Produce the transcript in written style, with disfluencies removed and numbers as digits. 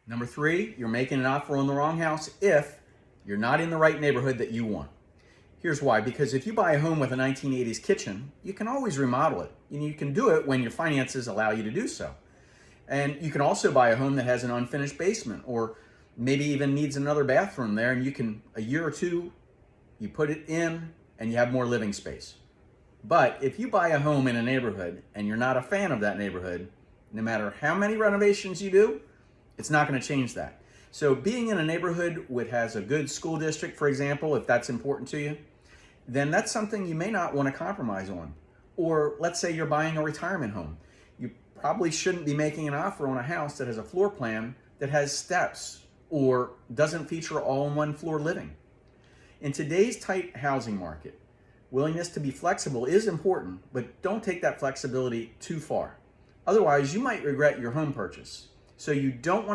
Number three, you're making an offer on the wrong house if you're not in the right neighborhood that you want. Here's why. Because if you buy a home with a 1980s kitchen, you can always remodel it. And you can do it when your finances allow you to do so. And you can also buy a home that has an unfinished basement or maybe even needs another bathroom there, and you can, a year or two, you put it in and you have more living space. But if you buy a home in a neighborhood and you're not a fan of that neighborhood, no matter how many renovations you do, it's not going to change that. So being in a neighborhood which has a good school district, for example, if that's important to you, then that's something you may not want to compromise on. Or let's say you're buying a retirement home. You probably shouldn't be making an offer on a house that has a floor plan that has steps or doesn't feature all-in-one floor living. In today's tight housing market, willingness to be flexible is important, but don't take that flexibility too far. Otherwise, you might regret your home purchase. So you don't want